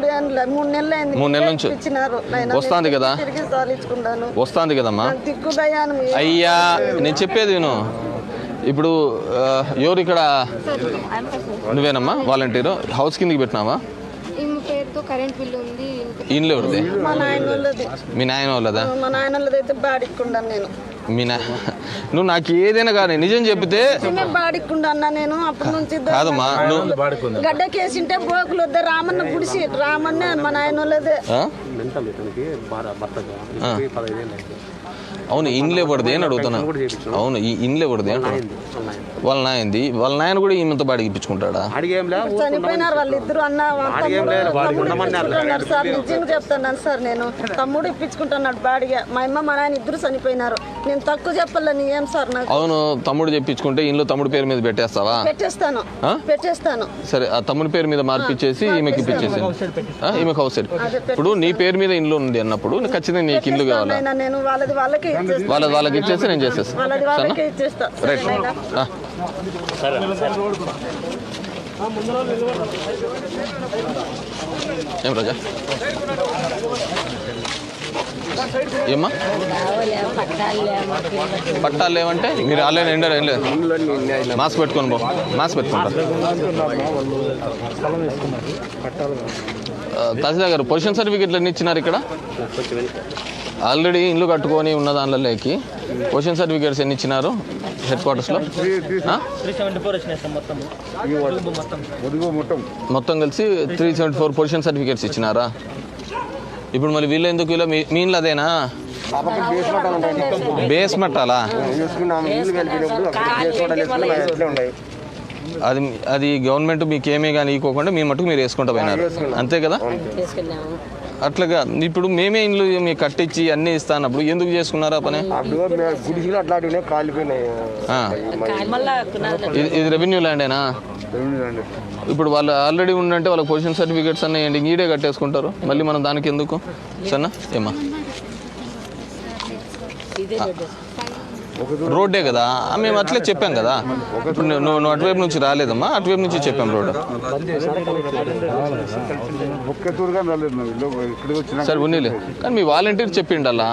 3 నెలలు అయింది. 3 నెలల నుంచి వస్తుంది కదా, వస్తుంది కదమ్మా. అయ్యా నేను చెప్పేది విను. ఇప్పుడు ఎవరు ఇక్కడ? నువ్వేనమ్మా వాలంటీరు? హౌస్ కిందకి పెట్టినావా? ఇంట్లో ఎవరిది? మీ నాయన వాళ్ళదా? మీ నువ్వు నాకు ఏదైనా కానీ నిజం చెప్తే కాదమ్మా. గడ్డకేసింటే బోకులు వద్ద రామన్న పుడిసి రామన్న మా నాయన వాళ్ళదే. అవును ఇండ్లే పడితే అని అడుగుతున్నా. అవును ఈ ఇండ్లే పడితే వాళ్ళ నాయంది. వాళ్ళ నాయన కూడా ఈమెతో బాడికి ఇప్పించుకుంటాడా? చనిపోయినారు వాళ్ళిద్దరు. అన్న సార్ నిజంగా చెప్తున్నాను సార్, నేను తమ్ముడు ఇప్పించుకుంటున్నాడు బాడిగా. మా అమ్మ మా నాయన ఇద్దరు చనిపోయినారు. నేను తక్కువ చెప్పాలని ఏం సార్ నాకు. అవును తమ్ముడు చెప్పించుకుంటే ఇంట్లో తమ్ముడు పేరు మీద పెట్టేస్తావా? పెట్టేస్తాను. సరే ఆ తమ్ముడి పేరు మీద మార్పిచ్చేసి ఈమెకి ఇప్పించేసి ఈమెకి హౌస్ సైడ్. ఇప్పుడు నీ పేరు మీద ఇంట్లో ఉంది అన్నప్పుడు ఖచ్చితంగా నీకు ఇల్లు కావాలా? నేను వాళ్ళకి వాళ్ళకి ఇచ్చేసి నేను చేసేస్తాను. రైట్ ఏం రాజా ఏమ్మా పట్టాలు లేవంటే మీరు ఆన్లైన్ ఎండర్ ఏం లేదు. మాస్క్ పెట్టుకొని పో. మాస్క్ పెట్టుకుంటా. తహసీల్దార్ గారు పొజిషన్ సర్టిఫికెట్లు ఎన్ని ఇచ్చినారు ఇక్కడ? ఆల్రెడీ ఇల్లు కట్టుకొని ఉన్న దానిలోకి పొజిషన్ సర్టిఫికేట్స్ ఎన్ని ఇచ్చినారు హెడ్ క్వార్టర్స్లో? మొత్తం కలిసి 374 పొజిషన్ సర్టిఫికేట్స్ ఇచ్చినారా? ఇప్పుడు మళ్ళీ వీళ్ళు ఎందుకు ఇలా మీ ఇంట్లో అదేనా? బేస్ మట్టాలా? అది గవర్నమెంట్ మీకు ఏమీ కానీ ఇవ్వకుండా మీ మటుకు మీరు వేసుకుంటూ పోయినారు అంతే కదా? అట్లాగా ఇప్పుడు మేమే ఇండ్లు మీకు కట్టించి అన్నీ ఇస్తానప్పుడు ఎందుకు చేసుకున్నారా పని? ఇది రెవెన్యూ ల్యాండేనా? ఇప్పుడు వాళ్ళు ఆల్రెడీ ఉండంటే వాళ్ళకి పొజిషన్ సర్టిఫికేట్స్ అన్నీ ఏంటి ఈడే కట్టేసుకుంటారు. మళ్ళీ మనం దానికి ఎందుకు? సరేనా ఏమా రోడ్డే కదా మేము అట్లే చెప్పాం కదా. ఇప్పుడు నువ్వు అటువైపు నుంచి రాలేదమ్మా, అటువైపు నుంచి చెప్పాం రోడ్డు. సరే ఉన్నీలే కానీ మీ వాలంటీర్ చెప్పిండు అలా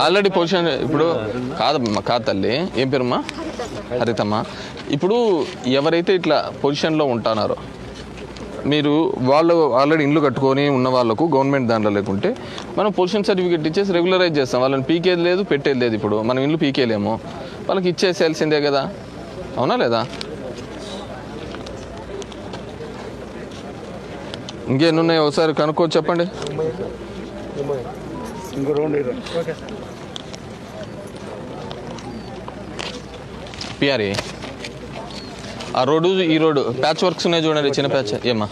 ఆల్రెడీ పొజిషన్. ఇప్పుడు కాదమ్మా కాదు తల్లి, ఏం పేరమ్మా? హరితమ్మ. ఇప్పుడు ఎవరైతే ఇట్లా పొజిషన్లో ఉంటున్నారో మీరు వాళ్ళు ఆల్రెడీ ఇండ్లు కట్టుకొని ఉన్న వాళ్ళకు గవర్నమెంట్ దాంట్లో లేకుంటే మనం పొజిషన్ సర్టిఫికేట్ ఇచ్చేసి రెగ్యులరైజ్ చేస్తాం. వాళ్ళని పీకేది లేదు పెట్టేది లేదు. ఇప్పుడు మనం ఇండ్లు పీకేలేము, వాళ్ళకి ఇచ్చేసేయాల్సిందే కదా, అవునా లేదా? ఇంకేమున్నాయి ఒకసారి కనుక్కోవచ్చు చెప్పండి. పిఆర్ఏ ఆ రోడ్డు ఈ రోడ్డు ప్యాచ్ వర్క్స్ ఉన్నాయి చూడండి, చిన్న ప్యాచ్. ఏమ్మా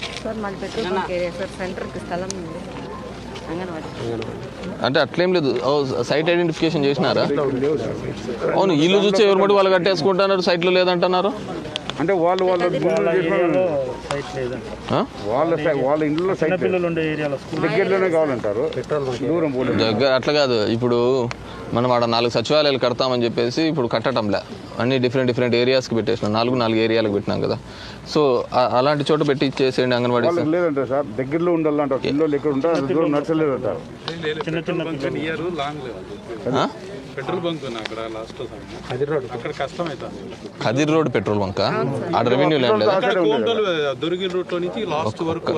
అంటే అట్లేం లేదు, సైట్ ఐడెంటిఫికేషన్ చేసినారా? అవును ఇల్లు చూస్తే ఎవరు మటు వాళ్ళు కట్టేసుకుంటున్నారు, సైట్లో లేదంటున్నారు. అంటే వాళ్ళ ఇంట్లో దగ్గరలోనే కావాలంటారు. దగ్గర అట్లా కాదు. ఇప్పుడు మనం ఆడ 4 సచివాలయాలు కడతామని చెప్పేసి ఇప్పుడు కట్టడంలే, అన్ని డిఫరెంట్ ఏరియాస్కి పెట్టేసినాం. 4 ఏరియాలకు పెట్టినాం కదా. సో అలాంటి చోట పెట్టి ఇచ్చేసేయండి అంగన్వాడీ. లేదంటే సార్ దగ్గరలో ఉండాలంటారు, పిల్లలు ఎక్కడ ఉంటారు నచ్చలేదు అంటారు. పెట్రోల్ బంక్ అక్కడ లాస్ట్ అక్కడ కష్టం అవుతుంది. కదిర్ రోడ్ పెట్రోల్ బంక్ ఆడ రెవెన్యూ ల్యాండ్ దొరికిన రూట్ నుంచి లాస్ట్ వరకు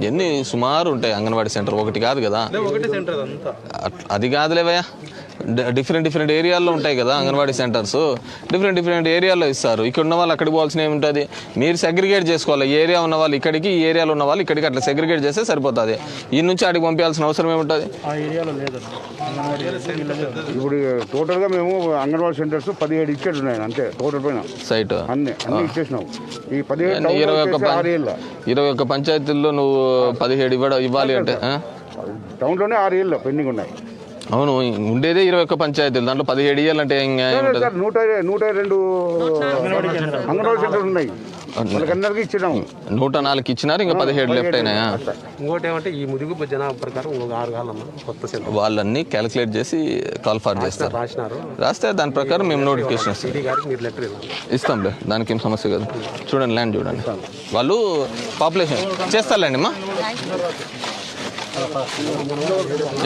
ఎన్ని సుమారు ఉంటాయి అంగన్వాడీ సెంటర్? ఒకటి కాదు కదా, ఒకటే సెంటర్ అంతా. అది కాదులేవయ్యా, డిఫరెంట్ ఏరియాల్లో ఉంటాయి కదా అంగన్వాడీ సెంటర్స్. డిఫరెంట్ ఏరియాల్లో ఇస్తారు. ఇక్కడ ఉన్న వాళ్ళు అక్కడికి పోవాల్సిన ఏముంటుంది? మీరు సెగ్రిగేట్ చేసుకోవాలి. ఈ ఏరియా ఉన్న వాళ్ళు ఇక్కడికి, ఈ ఏరియాలో ఉన్న వాళ్ళు ఇక్కడికి, అట్లా సెగ్రిగేట్ చేస్తే సరిపోతుంది. ఈ నుంచి అడిగి పంపించాల్సిన అవసరం ఏముంటుంది? ఇప్పుడు టోటల్గా మేము అంగన్వాడీ సెంటర్స్ 17 ఇచ్చేట్టు ఉన్నాయి అంతే టోటల్ పైన సైట్ అన్ని ఇచ్చేసినాం. ఈ 21 పంచాయతీల్లో నువ్వు 17 ఇవ్వాలి అంటే టౌన్లోనే 6 ఏళ్ళు పెండింగ్ ఉన్నాయి. అవును ఉండేదే 21 పంచాయతీలు, దాంట్లో 17 ఇవ్వాలంటే 102 అంగన్వాడీ సెంటర్లు ఉన్నాయి. వాళ్ళకందరికీ ఇచ్చినాము. 104 ఇచ్చినారు, ఇంకా 17 లెఫ్ట్ అయినాయా? ఇంకోటి ఏమంటే ఈ ముదుగు జనాభా ప్రకారం ఇంకొక 6 కావాలమ్మా కొత్త సెంటర్ వాళ్ళన్నీ క్యాలిక్యులేట్ చేసి కాల్ ఫార్ చేస్తారు. రాస్తే దాని ప్రకారం మేము నోటిఫికేషన్ సిటీ గారికి మీరు లెటర్ ఇవ్వాలి. ఇస్తాంలే, దానికి ఏం సమస్య కాదు. చూడండి ల్యాండ్ చూడండి, వాళ్ళు పాపులేషన్ చేస్తారులేండి అమ్మా.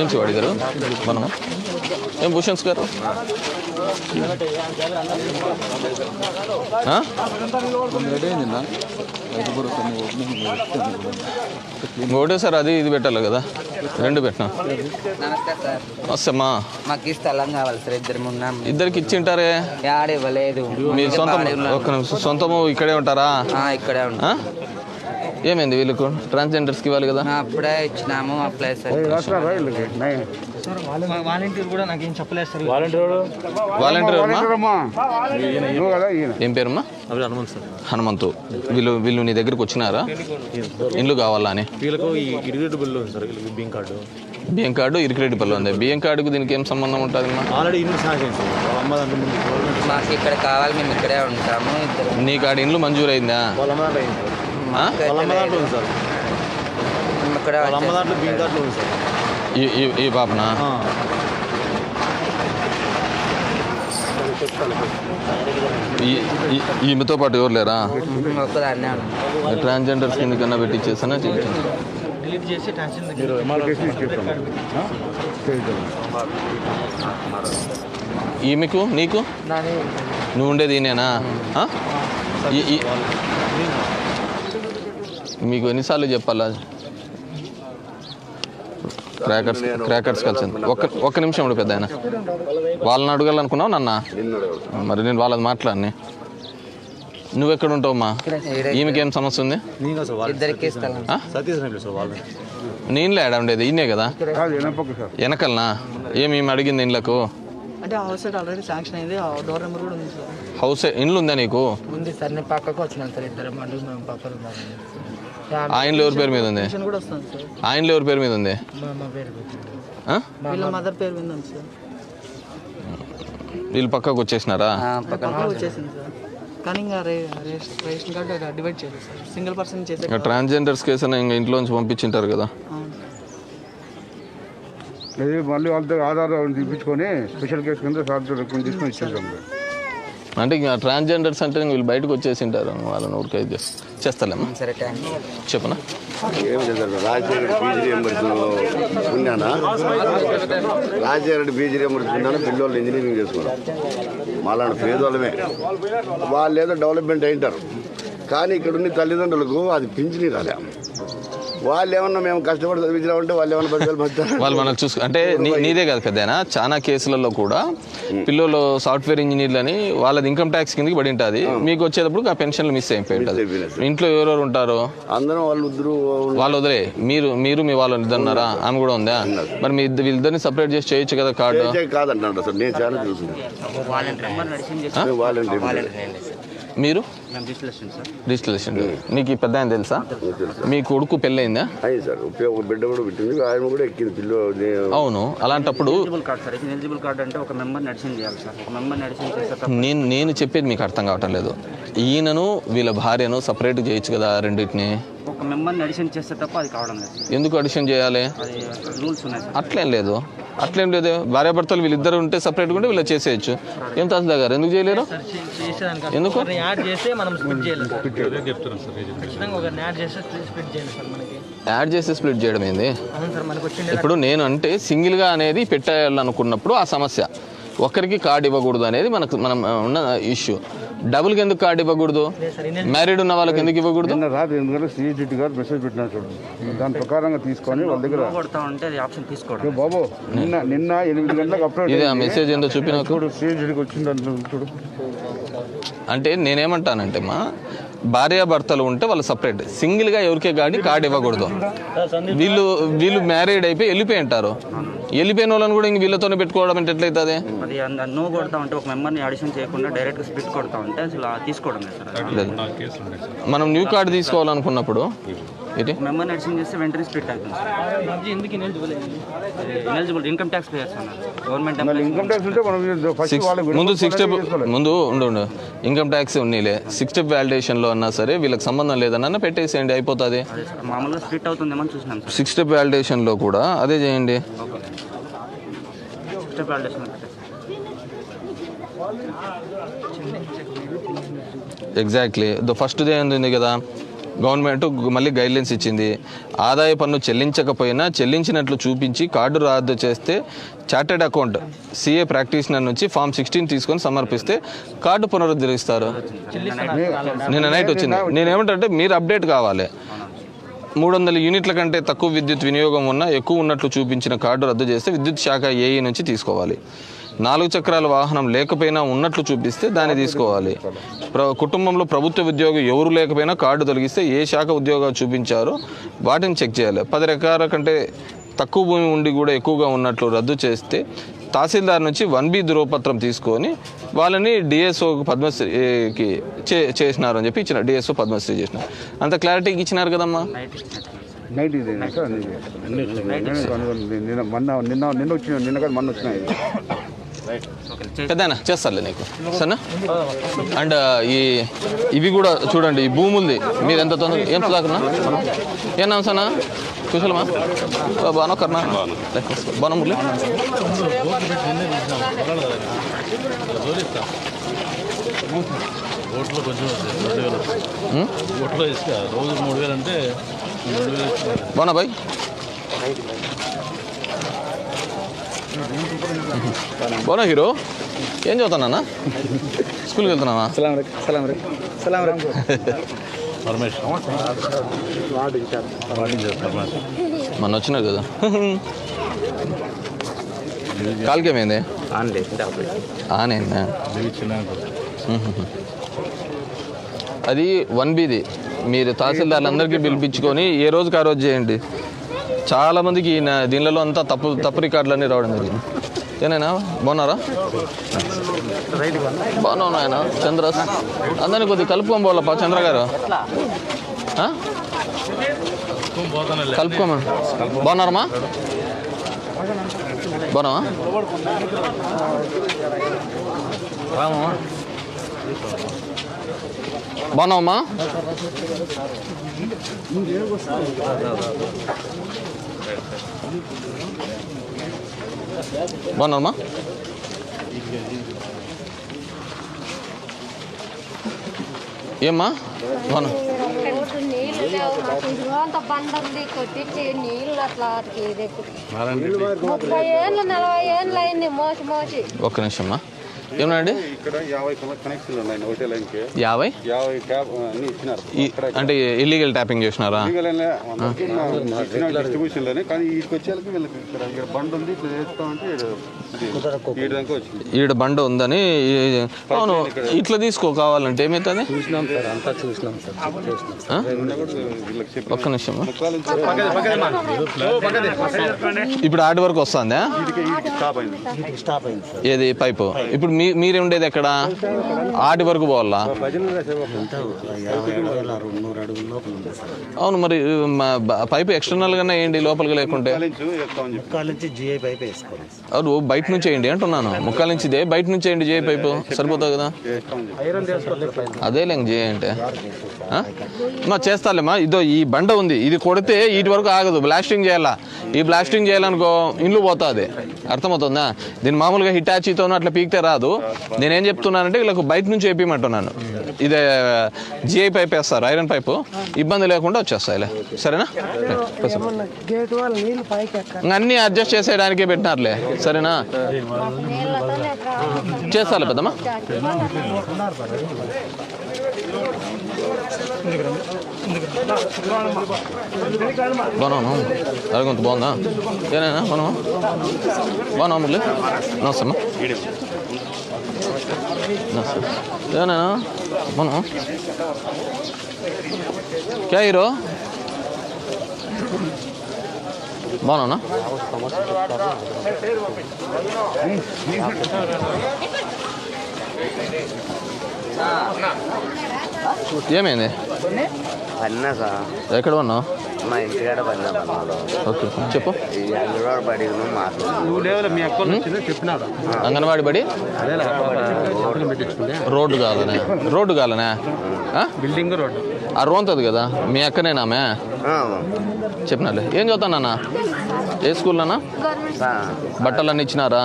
ఏం శివాడి గారు మనం ఏం భూషణ్స్ గారు ఒకటే సార్ అది ఇది పెట్టాలి కదా, 2 పెట్టినా. నమస్తే సార్. వస్తమ్మా, మాకు స్థలం కావాలి సార్, ఇద్దరికి ఇచ్చింటారే. యాడ్ ఇవ్వలేదు. మీ సొంతం ఒక్క నిమిషం, సొంతము ఇక్కడే ఉంటారా? ఇక్కడే ఉంటా. ఏమైంది వీళ్ళకు ట్రాన్స్జెండర్స్కి ఇవ్వాలి కదా? అప్పుడే ఇచ్చినాము, అప్లై సార్. వాలంటీర్ కూడా నాకేం చెప్పలేదు సార్. వాలంటీర్ కదా ఈయన. ఏం పేరమ్మా? హనుమంతు. వీళ్ళు నీ దగ్గరికి వచ్చినారా ఇండ్లు కావాలా అని? వీళ్ళకు ఈ ఇరిగేట్ బిల్లు ఉంది సార్, బియ్యం కార్డు. బియ్యం కార్డు ఇరిక్రెడిట్ పల్లి ఉంది. బియ్యం కార్డుకు దీనికి ఏం సంబంధం ఉంటుంది? ఆల్రెడీ ఇల్లు సాగింది సార్, వాళ్ళ అమ్మ దాంట్లో ముందు మాకు ఇక్కడ కావాలి, మేము ఇక్కడే ఉంటాము. నీ కాడ ఇండ్లు మంజూరు అయిందా? వాళ్ళ అమ్మ దాంట్లో అయింది సార్. వాళ్ళ అమ్మ దాంట్లో ఉంది సార్, ఇక్కడ వాళ్ళ అమ్మ దాంట్లో బియ్యం కార్డులో ఉంది సార్. ఈ పాపనా? ఈమెతో పాటు ఎవరు లేరా? ఒక్కదాన్నే ట్రాన్స్జెండర్స్ కిందకన్నా పెట్టించేసానా? డిలీట్ చేసి టెన్షన్ ఈమెకు నీకు నువ్వు ఉండేది ఈయనేనా? మీకు ఎన్నిసార్లు చెప్పాలా? క్రాకర్స్ కలిసింది. ఒక్క నిమిషం ఉండు పెద్ద ఆయన. వాళ్ళని అడగాలనుకున్నావు నన్న? మరి నేను వాళ్ళది మాట్లాడిని. నువ్వెక్కడ ఉంటావమ్మా? ఈమెకేం సమస్య ఉంది? నేనులే ఆడ ఉండేది ఈయనే కదా, వెనకలనా? ఏమి అడిగింది ఇండ్లకు? అంటే హౌస్ సైడ్ ఆల్రెడీ శాంక్షన్ అయింది, డోర్ నెంబర్ కూడా ఉంది సార్. హౌస్ ఇండ్లు ఉందా నీకు? ఉంది సార్, నేను పక్కకు వచ్చినాను సార్, ఇద్దరు పక్కన. ఆ ఇండ్లు ఎవరి పేరు మీద ఉంది? కూడా వస్తుంది సార్. ఆ ఇండ్లు ఎవరి పేరు మీద ఉంది? మా పేరు వీళ్ళ మదర్ పేరు మీద ఉంది సార్. వీళ్ళు పక్కకు వచ్చేసినారా? పక్కన వచ్చేసింది సార్, కానీ ఇంకా రేషన్ కార్డు డివైడ్ చేయలేదు సార్, సింగిల్ పర్సన్ చేసే. ట్రాన్స్జెండర్స్ కేసు ఇంకా ఇంట్లోంచి పంపించింటారు కదా? ఇది మళ్ళీ వాళ్ళతో ఆధార్ తీపించుకొని స్పెషల్ కేసు కింద సార్తో రికమెండ్ తీసుకొని ఇచ్చేద్దాం. అంటే ఇంకా ట్రాన్స్జెండర్స్ అంటే వీళ్ళు బయటకు వచ్చేసింటారు, వాళ్ళని ఊరికైతే చేస్తాలేమ్మా. చెప్పనా? రాజశేఖర బీజీ రియంబర్స్మెంట్ పిల్లలు ఇంజనీరింగ్ చేసుకున్నారు. మాలాంటి పేదోళ్ళమే, వాళ్ళు ఏదో డెవలప్మెంట్ అయింటారు, కానీ ఇక్కడ ఉన్న తల్లిదండ్రులకు అది పింఛని రాలే. వాళ్ళు ఏమన్నా మేము కష్టపడి చదివించామంటే వాళ్ళు ఏమన్నా 10,000 పంచుతారు. వాళ్ళు మనకు చూసు అంటే నీదే కాదు పెద్దనా, చాలా కేసులలో కూడా పిల్లలు సాఫ్ట్వేర్ ఇంజనీర్లని వాళ్ళది ఇన్కమ్ ట్యాక్స్ కిందకి పడి ఉంటుంది. మీకు వచ్చేటప్పుడు ఆ పెన్షన్లు మిస్ అయిపోయి ఉంటుంది. ఇంట్లో ఎవరెవరు ఉంటారు? అందరం వాళ్ళు వదిలే, మీరు మీ వాళ్ళు ఇద్దరు ఉన్నారా? ఆమె కూడా ఉందా? మరి మీ వీళ్ళిద్దరిని సపరేట్ చేసి చేయొచ్చు కదా కార్డు? కాదంటున్నాడు సార్, నేను చాలా చూస్తున్నాను. మీరు రిజిస్ట్రేషన్. నీకు ఈ పెద్ద ఆయన తెలుసా? మీ కొడుకు పెళ్ళయిందా? సార్ ఒక బిడ్డ కూడా పెట్టింది, ఆయన కూడా ఎక్కింది పిల్ల. అవును, అలాంటప్పుడు ఎలిజిబుల్ కార్డ్ అంటే ఒక మెంబర్ నడిచింగ్ చేయాలి సార్. ఒక మెంబర్ నడిచింగ్ నేను చెప్పేది మీకు అర్థం కావటం లేదు. ఈయనను వీళ్ళ భార్యను సపరేట్ చేయొచ్చు కదా రెండింటిని? ఒక మెంబర్ అడిషన్ చేస్తే తప్ప అది కావడం లేదు. ఎందుకు అడిషన్ చేయాలి? రూల్స్ ఉన్నాయి. అట్లేం లేదు, భార్యాభర్తలు వీళ్ళిద్దరు ఉంటే సపరేట్గా ఉంటే వీళ్ళు చేసేయచ్చు. ఏం తహసీల్దార్ గారు ఎందుకు చేయలేరు? ఎందుకు? యాడ్ చేస్తే మనం స్ప్లిట్ చేయలేదు సార్. ఖచ్చితంగా ఒక యాడ్ చేస్తే స్ప్లిట్ చేయాలి సార్. మనకి యాడ్ చేసి స్ప్లిట్ చేయడం ఏంది? అవును సార్, మనకు వచ్చింది. ఇప్పుడు నేను అంటే సింగిల్గా అనేది పెట్టాలనుకున్నప్పుడు ఆ సమస్య, ఒక్కరికి కార్డు ఇవ్వకూడదు అనేది మనం ఉన్న ఇష్యూ. డబుల్కి ఎందుకు కార్డు ఇవ్వకూడదు? మ్యారీడ్ ఉన్న వాళ్ళకి ఎందుకు ఇవ్వకూడదు? రాత్రి ఎందుకంటే సిఐజిటి గారు మెసేజ్ పెట్టినా చూడండి, దాని ప్రకారంగా తీసుకొని వాళ్ళ దగ్గర బాబు నిన్న 8 గంటలకు అప్లోడ్. ఇదే ఆ మెసేజ్ ఏందో చూపిన చూడు, సిఐజిటికి వచ్చింది చూడు. అంటే నేనేమంటానంటే మా భార్యాభర్తలు ఉంటే వాళ్ళు సపరేట్, సింగిల్గా ఎవరికే కార్డు ఇవ్వకూడదు. వీళ్ళు మ్యారీడ్ అయిపోయి వెళ్ళిపోయి ఉంటారు. వెళ్ళిపోయిన వాళ్ళని కూడా ఇంక వీళ్ళతోనే పెట్టుకోవడం అంటే ఎట్లయితుంది? అది నో కొడతా ఉంటే ఒక మెంబర్ని అడిషన్ చేయకుండా డైరెక్ట్గా స్ప్లిట్ కొడతా ఉంటే అసలు తీసుకోవడం లేదు సార్. మనం న్యూ కార్డు తీసుకోవాలనుకున్నప్పుడు ఏంటి మెంబర్ నడిచింగ్ చేస్తే వెంటనే స్ప్లిట్ అవుతుంది సార్. ఎందుకు ఎలిజిబుల్ ఇన్కమ్ ట్యాక్స్ పేయర్స్ అన్నారు గవర్నమెంట్ ఇన్కమ్ ట్యాక్స్ ఉంటే మనం ఫస్ట్ వాళ్ళకి ముందు 6 స్టెప్ ముందు ఉండు ఇన్కమ్ ట్యాక్స్ ఉన్నీలే 6 స్టెప్ వ్యాలిడేషన్లో అన్నా సరే వీళ్ళకి సంబంధం లేదన్నా పెట్టేసేయండి అయిపోతుంది. మామూలుగా స్ప్లిట్ అవుతుందేమో చూసినాం సార్. 6 స్టెప్ వ్యాలిడేషన్లో కూడా అదే చేయండి. స్టెప్ వాలిడేషన్ ఎగ్జాక్ట్లీ ఫస్ట్ది ఏంది కదా గవర్నమెంట్ మళ్ళీ గైడ్లైన్స్ ఇచ్చింది. ఆదాయ పన్ను చెల్లించకపోయినా చెల్లించినట్లు చూపించి కార్డు రద్దు చేస్తే చార్టెడ్ అకౌంట్ సిఏ ప్రాక్టీషనర్ నుంచి ఫామ్ 16 తీసుకొని సమర్పిస్తే కార్డు పునరుద్ధరిస్తారు. నిన్న నైట్ వచ్చింది. నేనేమంటే మీరు అప్డేట్ కావాలి. 300 యూనిట్ల కంటే తక్కువ విద్యుత్ వినియోగం ఉన్న ఎక్కువ ఉన్నట్లు చూపించిన కార్డు రద్దు చేస్తే విద్యుత్ శాఖ ఏఈ నుంచి తీసుకోవాలి. 4 చక్రాల వాహనం లేకపోయినా ఉన్నట్లు చూపిస్తే దాన్ని తీసుకోవాలి. కుటుంబంలో ప్రభుత్వ ఉద్యోగం ఎవరు లేకపోయినా కార్డు తొలగిస్తే ఏ శాఖ ఉద్యోగాలు చూపించారో వాటిని చెక్ చేయాలి. 10 ఎకరాల కంటే తక్కువ భూమి ఉండి కూడా ఎక్కువగా ఉన్నట్లు రద్దు చేస్తే తహసీల్దార్ నుంచి 1B ధృవపత్రం తీసుకొని వాళ్ళని డిఎస్ఓ పద్మశ్రీకి చేసినారు అని చెప్పి ఇచ్చిన డిఎస్ఓ పద్మశ్రీ చేసినారు. అంత క్లారిటీకి ఇచ్చినారు కదమ్మా. నైట్ ఇది సార్ నిన్న వచ్చిన నిన్న కాదు మొన్న వచ్చినాయి. పెద్దనా చేస్తారులే నీకు సరేనా. అండ్ ఇవి కూడా చూడండి ఈ భూములది మీరు ఎంత తొందరగా ఏం సుధాకర్నా ఏం నాం సనా కుశలమా బానో కర్నా బానో మురళి ఓట్లో కొంచెం 2000 ఓట్లో ఇసుక రోజు 3000 అంటే 2000 బానా బాయ్. బానా హీరో ఏం చదువుతానా స్కూల్కి వెళ్తున్నావా? మొన్న వచ్చినారు కదా కాలికేమైంది ఆనేనా అది 1Bది మీరు తహసీల్దార్లందరికీ పిలిపించుకొని ఏ రోజుకి ఆ రోజు చేయండి. చాలామందికి దీనిలో అంతా తప్పు రికార్డులన్నీ రావడం జరిగింది. ఏనైనా బాగున్నారా? బాగున్నావు ఆయన చంద్ర అందరినీ కొద్దిగా కలుపుకొని పోవాలప్పా చంద్ర గారు. కలుపుకోమా బాగున్నారమ్మా బాగున్నావా? బాగున్నావమ్మా? బాగున్నావమ్మా? ఏమ్మా బాగున్నా? నీళ్ళు లేవు అంత బండి కొట్టించి నీళ్ళు అట్లా 30 ఏళ్ళు 40 ఏళ్ళు అయింది మోసి. ఒక్క నిమిషమ్మా ఏమన్నాండి? ఇక్కడ 50 కనెక్షన్లు ఉన్నాయి ఒకటే లైన్కి 50 ట్యాప్ అన్ని ఇచ్చినారు. అంటే ఇల్లీగల్ ట్యాపింగ్ చేసినారా? డిస్ట్రిబ్యూషన్లోనే కానీ వీటికి వచ్చేళ్ళకి వీళ్ళకి ఇక్కడ బండి ఉంది ఇట్లా చేస్తామంటే ఈడ బండ ఉందని. అవును ఇట్లా తీసుకో కావాలంటే ఏమవుతుంది? ఒక్క నిమిషం ఇప్పుడు ఆటి వరకు వస్తుందా ఏది పైపు? ఇప్పుడు మీరు ఉండేది ఎక్కడ? ఆటి వరకు పోవాలా? అవును మరి పైపు ఎక్స్టర్నల్ గానే వేయండి లోపలికి లేకుంటే. అవును బయట నుంచి వేయండి అంటున్నాను. ముక్కాల నుంచి బయట నుంచి వేయండి జే పైపు సరిపోతుంది కదా. అదేలే జే అంటే మా చేస్తాలేమ్మా. ఇదో ఈ బండ ఉంది ఇది కొడితే వీటి వరకు ఆగదు. బ్లాస్టింగ్ చేయాలా. ఈ బ్లాస్టింగ్ చేయాలనుకో ఇండ్లు పోతుంది. అర్థమవుతుందా? దీన్ని మామూలుగా హిటాచీతో అట్లా పీకితే రాదు. నేనేం చెప్తున్నానంటే వీళ్ళకు బయట నుంచి వేపిమంటున్నాను. ఇదే జిఐ పైప్ వేస్తారు ఐరన్ పైపు ఇబ్బంది లేకుండా వచ్చేస్తాయిలే. సరేనా? అన్నీ అడ్జస్ట్ చేసేయడానికే పెట్టినారులే. సరేనా? చేస్తాలే పెద్దమ్మా. బాగున్నాను అరగొంత బాగుందా? ఏనైనా బాగున్నావా? బాగున్నావా మురళి? నమస్తే అమ్మా. ఏనైనా బాగున్నావా? క్యా హీరో బాగున్నావునా? ఏమైంది? ఎక్కడ ఉన్నావు? మా ఇంటికాడ పడినాడు. ఓకే చెప్పు. ఈ అంగన్వాడి బడిను మాట్లాడు. నువ్వు లేవలే మీ అక్క వచ్చిందో చెప్పినాడు. అంగన్వాడి బడి రోడ్డు కావాలనే బిల్డింగ్ రోడ్డు ఆ రోంతది కదా మీ అక్కనేనామే చెప్పినాలే. ఏం చదువుతానన్నా? ఏ స్కూల్లోనా? బట్టలన్నీ ఇచ్చినారా?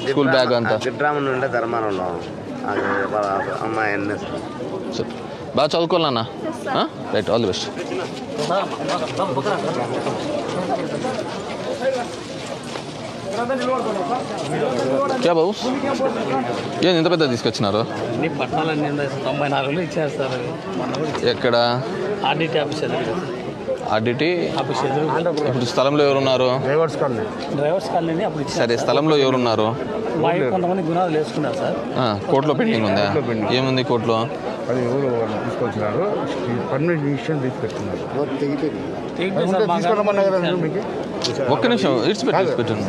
స్కూల్ బ్యాగ్ అంతా? సిద్ధరామన్ ఉండే ధర్మానంలో అది అమ్మాయి ఎన్ఎస్. బాగా చదువుకోవాలన్నా. Right, all the best. క్యా బాబు ఏం ఇంత పెద్ద తీసుకొచ్చినారు? అన్ని పట్టాలన్నీ 94లో ఇచ్చారు సార్. ఎక్కడ? ఆర్డిటీ ఆఫీస్ ఎదురు. ఆర్డిటీ ఆఫీస్ ఎదురు. ఇప్పుడు స్థలంలో ఎవరున్నారు? Drivers colony. డ్రైవర్స్ కాలనీ అప్పుడు ఇచ్చారు. సరే, స్థలంలో ఎవరున్నారు? కొంతమంది గుణాలు వేసుకున్నారు సార్. కోర్టులో పెండింగ్ ఉందా? ఏముంది కోర్టులో? అది ఎవరు తీసుకొచ్చినారు, పర్మిషన్ తీసుకొచ్చినారు. ఒక్క నిమిషం పెట్టండి.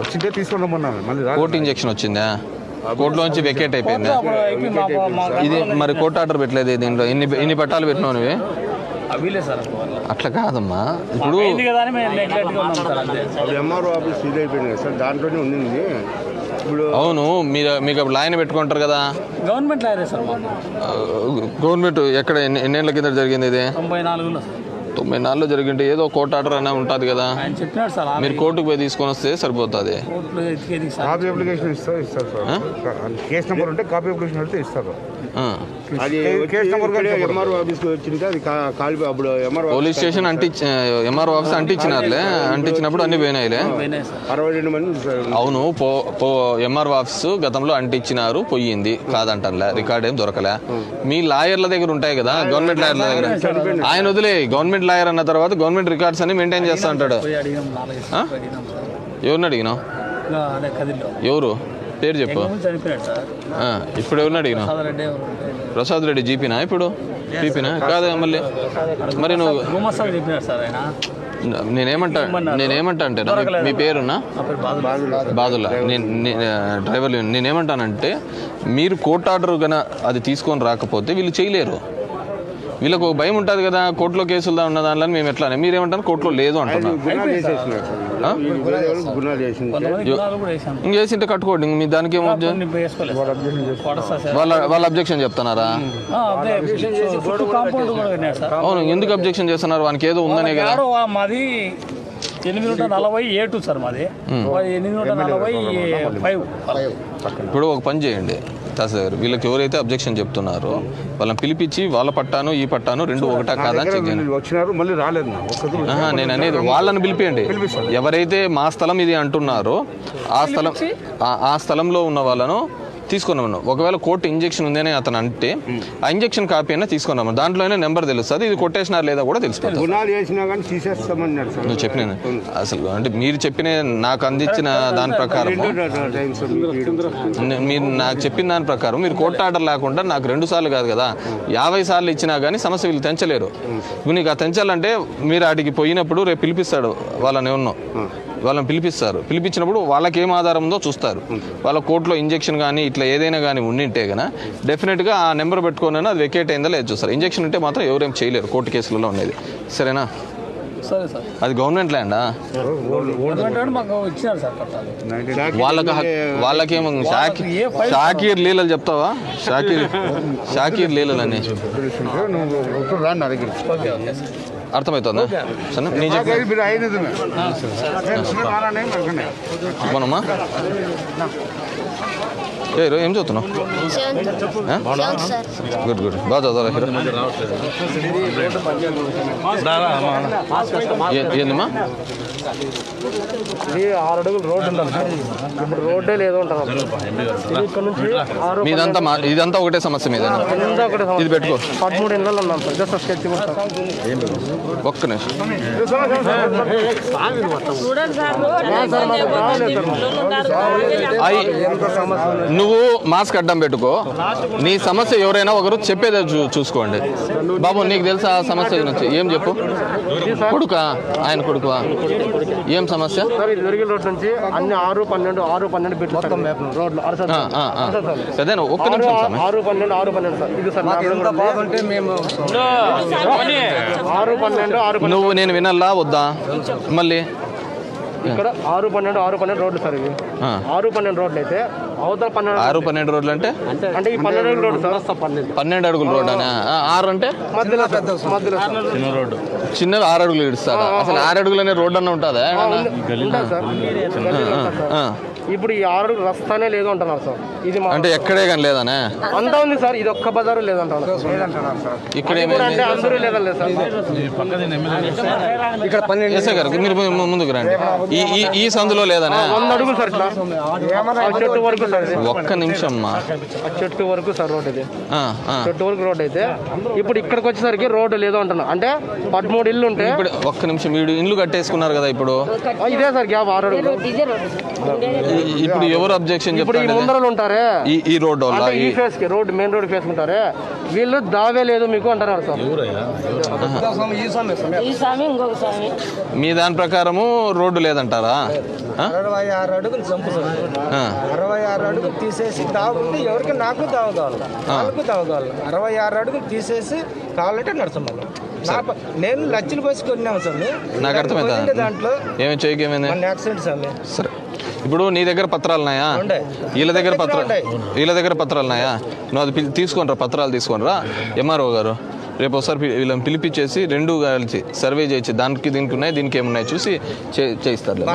వచ్చిందే తీసుకున్నామన్నాను, మళ్ళీ కోర్టు ఇంజెక్షన్ వచ్చిందా? కోర్టులోంచి వెకేట్ అయిపోయిందా? ఇది మరి కోర్టు ఆర్డర్ పెట్టలేదు దీంట్లో. ఇన్ని పట్టాలు పెట్టినావు నువ్వే? అట్లా కాదమ్మా. ఇప్పుడు ఎంఆర్ఓ ఆఫీస్ ఇది అయిపోయింది సార్, దాంట్లోనే ఉంది. ఇప్పుడు అవును, మీకు అప్పుడు లాయన పెట్టుకుంటారు కదా. Government లాయరే sir. గవర్నమెంట్ ఎక్కడ ఎన్నేళ్ల కింద జరిగింది ఇది? 94లో. 94లో జరిగింటే ఏదో కోర్టు ఆర్డర్ అయినా ఉంటుంది కదా. ఆయన చెప్పినాడు సార్. మీరు కోర్టుకు పోయి తీసుకొని వస్తే సరిపోతుంది. కాపీ అప్లికేషన్ ఇస్తారు సార్. కేసు నెంబర్ ఉంటే కాపీ అప్లికేషన్ అయితే ఇస్తారు. అది కేసు నెంబర్ ఎంఆర్ఓ ఆఫీస్కి వచ్చింటే అది అప్పుడు పోలీస్ స్టేషన్ ఎంఆర్ఓ ఆఫీస్ అంటించినారులే. అంటించినప్పుడు అన్ని పోయినాయిలే. 62 మంది. అవును, ఎంఆర్ఓ ఆఫీస్ గతంలో అంటించినారు, పోయింది కాదంటలే. రికార్డ్ ఏం దొరకలే. మీ లాయర్ల దగ్గర ఉంటాయి కదా, గవర్నమెంట్ లాయర్ల దగ్గర. ఆయన వదిలే, గవర్నమెంట్ లాయర్ అన్న తర్వాత గవర్నమెంట్ రికార్డ్స్ అన్ని మెయింటైన్ చేస్తా అంటాడు. ఎవరిని అడిగినావు? ఎవరు పేరు చెప్పు. ఇప్పుడు ఎవరిని అడిగినావు? ప్రసాద్ రెడ్డి జీపీనా? ఇప్పుడు పీపీనా? కాదా మళ్ళీ? మరి నువ్వు నేనేమంటా అంటే మీ పేరున్నా బాదుల్లా, డ్రైవర్. నేనేమంటానంటే మీరు కోర్టు ఆర్డర్ కన్నా అది తీసుకొని రాకపోతే వీళ్ళు చేయలేరు. వీళ్ళకు భయం ఉంటుంది కదా, కోర్టులో కేసులు ఉన్న దానిలో మేము ఎట్లానే. మీరేమంటారు? కోర్టులో లేదు అంటున్నారు. ఇంకేసింటే కట్టుకోండి. మీ దానికి ఏమో వాళ్ళ అబ్జెక్షన్ చెప్తున్నారా? అవును, ఎందుకు అబ్జెక్షన్ చేస్తున్నారు? వానికి ఏదో ఉందనే కదా. మాది 840A2 సార్. మాది 845. ఇప్పుడు ఒక పని చేయండి తహసీల్దార్, వీళ్ళకి ఎవరైతే అబ్జెక్షన్ చెప్తున్నారో వాళ్ళని పిలిపించి వాళ్ళ పట్టాను ఈ పట్టాను రెండు ఒకటా కాదా చెక్ చేయండి. వచ్చినారు, మళ్ళీ రాలేదు. నేను అనేది వాళ్ళని పిలిపియండి. ఎవరైతే మా స్థలం ఇది అంటున్నారో ఆ స్థలంలో ఉన్న వాళ్ళను తీసుకున్నాము. ఒకవేళ కోర్టు ఇంజెక్షన్ ఉందని అతను అంటే ఆ ఇంజెక్షన్ కాపీ అయినా తీసుకున్నాము. దాంట్లోనే నెంబర్ తెలుస్తుంది, ఇది కొట్టేసినారు లేదా కూడా తెలిసిపోతుంది. నువ్వు చెప్పిన అసలు అంటే మీరు చెప్పిన నాకు అందించిన దాని ప్రకారం, మీరు నాకు చెప్పిన దాని ప్రకారం మీరు కోర్టు ఆర్డర్ లేకుండా నాకు 2 సార్లు కాదు కదా 50 సార్లు ఇచ్చినా కానీ సమస్య వీళ్ళు తెంచలేరు. ఇప్పుడు నీకు ఆ తెంచాలంటే మీరు వాటికి పోయినప్పుడు రేపు పిలిపిస్తాడు వాళ్ళని పిలిపిస్తారు. పిలిపించినప్పుడు వాళ్ళకి ఏం ఆధారం ఉందో చూస్తారు. వాళ్ళ కోర్టులో ఇంజెక్షన్ కానీ ఇట్లా ఏదైనా కానీ ఉండింటే కన్నా డెఫినెట్గా ఆ నెంబర్ పెట్టుకొని అది వెకేట్ అయిందా లేదు చూస్తారు. ఇంజెక్షన్ ఉంటే మాత్రం ఎవరేం చేయలేరు కోర్టు కేసులలో ఉండేది. సరేనా? సరే సార్. అది గవర్నమెంట్ ల్యాండా? వాళ్ళకేమో షాకీర్ లీలలు చెప్తావా? షాకీర్ లీలలు అని అర్థమవుతుందా? మనమ్మా ఏం చదువుతున్నావు? గుడ్ గుడ్, బాగా చదవాలి. ఏందమ్మా? 6 అడుగులు రోడ్డు ఉండాలి. ఇప్పుడు రోడ్డే లేదు అంటారు. ఇదంతా ఒకటే సమస్య మీద ఇది పెట్టుకో. 13 ఇళ్ళు ఉన్నాం సార్. జస్ట్ స్కెచ్ ఒక్క నిమిషం. నువ్వు మాస్క్ అడ్డం పెట్టుకో. నీ సమస్య ఎవరైనా ఒకరు చెప్పేదే చూసుకోండి. బాబు నీకు తెలుసా ఆ సమస్య గురించి? ఏం చెప్పు. కొడుకా? ఆయన కొడుకువా? ఏం సమస్య? రోడ్ నుంచి అన్ని 6, 12 పెట్టి రోడ్లు అదేనా? ఒక్క నిమిషం. 6, 12 సార్. ఇది సార్ 6, 12 12 నువ్వు నేను వినాలా వద్దా మళ్ళీ ఇక్కడ 6, 12 రోడ్లు సార్ ఇవి. 6, 12 రోడ్లు అయితే అవతల 12 రోడ్లు అంటే అంటే ఈ 12 అడుగుల రోడ్డు సార్. 12 అడుగుల రోడ్ అని 6 అంటే మధ్యలో మధ్యలో చిన్న రోడ్డు చిన్నది 6 అడుగులు ఇడుస్తారా? అసలు 6 అడుగులు అనే రోడ్ అన్న ఉంటుందా? ఉంటుంది సార్. ఇప్పుడు ఈ 6 అడుగులు రస్తానే లేదు అంటున్నారు సార్. ఇది అంటే ఎక్కడే కానీ లేదనే అంతా ఉంది సార్. ఇది ఒక్క బజారు లేదంటున్నారు. ఇక్కడ అంటే అందరూ లేదండి సార్. ఇక్కడ 12 ఎస్ఐ గారు మీరు ముందుకు రండి. ఈ సందులో లేదనే 100 అడుగులు సార్. ఇట్లా చెట్టు వరకు సార్. ఒక్క నిమిషం అమ్మా. చెట్టు వరకు సార్ రోడ్ ఇది. చెట్టు వరకు రోడ్ అయితే ఇప్పుడు ఇక్కడికి వచ్చేసరికి రోడ్డు లేదు అంటున్నా. అంటే 13 ఇల్లు ఉంటే ఇప్పుడు ఒక్క నిమిషం వీడు ఇల్లు కట్టేసుకున్నారు కదా ఇప్పుడు. ఇదే సార్ గ్యాప్ 6 అడుగులు. ఇప్పుడు ఎవరు అబ్జెక్షన్ ఇప్పుడు ఈ ముందరలు ఉంటారే ఈ రోడ్ వల్ల ఈ ఫేస్ కి రోడ్ మెయిన్ రోడ్ ఫేస్ ఉంటారే వీళ్ళు దావే లేదు మీకు అంటున్నారు సార్. మీ దాని ప్రకారము రోడ్డు లేదంటారా? 66 అడుగులు చంపు 66 అడుగులు తీసేసి దావుకుంటే ఎవరికి నాకు దావ కావాలి, వాళ్ళకు దావ కావాలి. 66 అడుగులు తీసేసి కావాలంటే నడుచున్నాను. నేను లచ్చలు పోసి కొన్నాము సార్. నాకు అర్థమైందా? దాంట్లో ఏమి చేయకేమైంది? Accident sir. సరే ఇప్పుడు నీ దగ్గర పత్రాలు ఉన్నాయా? వీళ్ళ దగ్గర పత్రాలు ఉన్నాయా? నువ్వు అది తీసుకొని రా, పత్రాలు తీసుకొని రా. ఎంఆర్ఓ గారు రేపు ఒకసారి వీళ్ళని పిలిపించేసి 2 కలిసి సర్వే చేయించి దీనికి ఉన్నాయి దీనికి ఏమున్నాయి చూసి చేయిస్తారు.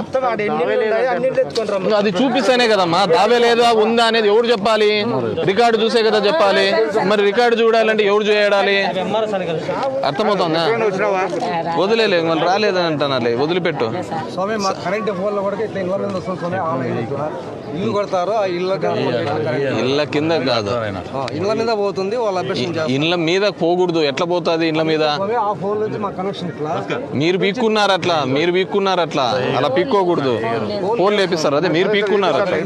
అది చూపిస్తేనే కదమ్మా దావే లేదా ఉందా అనేది ఎవరు చెప్పాలి? రికార్డు చూసే కదా చెప్పాలి. మరి రికార్డు చూడాలంటే ఎవరు చూడాలి? అర్థమవుతుందా? వదిలేదు మళ్ళీ రాలేదని అంటున్నారులే, వదిలిపెట్టు. ఇల్లు కొడతారు, ఆ ఇళ్ళ కింద కాదు, ఇళ్ళ మీద పోతుంది. ఇళ్ళ మీద పోకూడదు. ఎట్లా పోతుంది ఇళ్ళ మీద? మీరు పీక్కున్నారు అట్లా అలా పీక్కోకూడదు. ఫోన్ లేపిస్తారు, అదే మీరు పీక్కున్నారు అట్లా.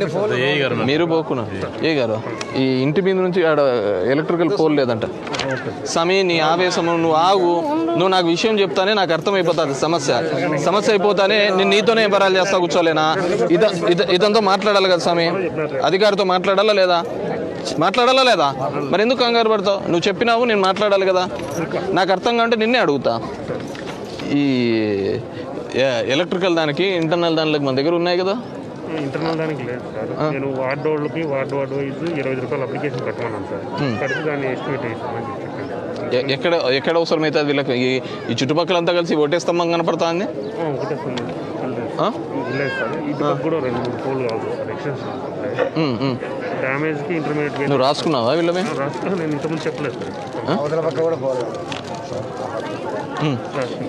మీరు పోకున్నారు. ఏ గారు ఈ ఇంటి మీద నుంచి ఆడ ఎలక్ట్రికల్ పోల్ లేదంట. సమీ నీ ఆవేశము నువ్వు ఆగు. నువ్వు నాకు విషయం చెప్తానే నాకు అర్థమైపోతుంది సమస్య అయిపోతానే నేను నీతోనే బరాలు చేస్తా కూర్చోలేనా? ఇదంతా మాట్లాడాలి కదా స్వామి, అధికారితో మాట్లాడాలా లేదా? మరి ఎందుకు కంగారు పడతావు? నువ్వు చెప్పినావు, నేను మాట్లాడాలి కదా. నాకు అర్థం కాంటే నిన్నే అడుగుతా. ఈ ఎలక్ట్రికల్ దానికి ఇంటర్నల్ దానికి మన దగ్గర ఉన్నాయి కదా. ఇంటర్నల్ దానికి లేదు సార్. నేను వార్డు వైజ్ 25 రూపాయలు అప్లికేషన్ కట్టమన్నాను సార్. కడితే దాన్ని ఎస్టిమేట్ చేస్తామని చెప్పి ఎక్కడ అవసరం అవుతుంది వీళ్ళకి? ఈ చుట్టుపక్కలంతా కలిసి ఒకటే స్తంభం కనపడుతుంది. ఒకటే స్తంభం లేదు సార్. ఇటు కూడా 2-3 పోల్ కావాలి సార్. Extension డ్యామేజ్కి intermediate. నువ్వు రాసుకున్నావా వీళ్ళ మీద? రాసుకున్నా, నేను ఇంతకుముందు చెప్పలేదు సార్.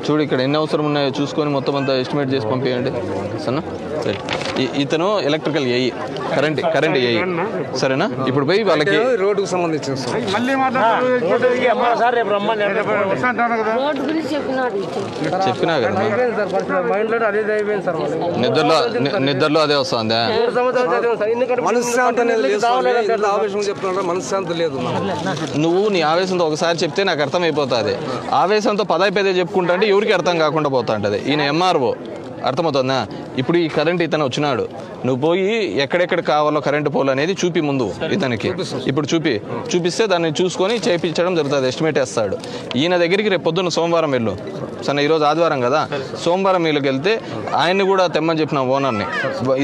చూడు ఇక్కడ ఎన్ని అవసరం ఉన్నాయో చూసుకొని మొత్తం అంతా ఎస్టిమేట్ చేసి పంపించండి సరేనా? ఇతను ఎలక్ట్రికల్ ఏఈ, కరెంట్ ఏఈ సరేనా? ఇప్పుడు పోయి వాళ్ళకి రోడ్డుకు సంబంధించిన చెప్పినా కదా. నిద్రలో అదే వస్తుందా? మనశ్శాంతి లేదు. నువ్వు నీ ఆవేశంతో ఒకసారి చెప్తే నాకు అర్థమైపోతుంది. ఆవేశంతో పదే చెప్పుకుంటా అంటే ఎవరికి అర్థం కాకుండా పోతా ఉంటుంది. ఈయన ఎంఆర్ఓ, అర్థమవుతుందా? ఇప్పుడు ఈ కరెంట్ ఇతను వచ్చినాడు, నువ్వు పోయి ఎక్కడెక్కడ కావాలో కరెంటు పోల్ అనేది చూపి ముందు ఇతనికి. ఇప్పుడు చూపిస్తే దాన్ని చూసుకొని చేయించడం జరుగుతుంది, ఎస్టిమేట్ వేస్తాడు. ఈయన దగ్గరికి రేపు పొద్దున్న సోమవారం వెళ్ళు సరే. ఈరోజు ఆదివారం కదా, సోమవారం వీళ్ళకి వెళ్తే ఆయన్ని కూడా తెమ్మని చెప్పిన ఓనర్ని.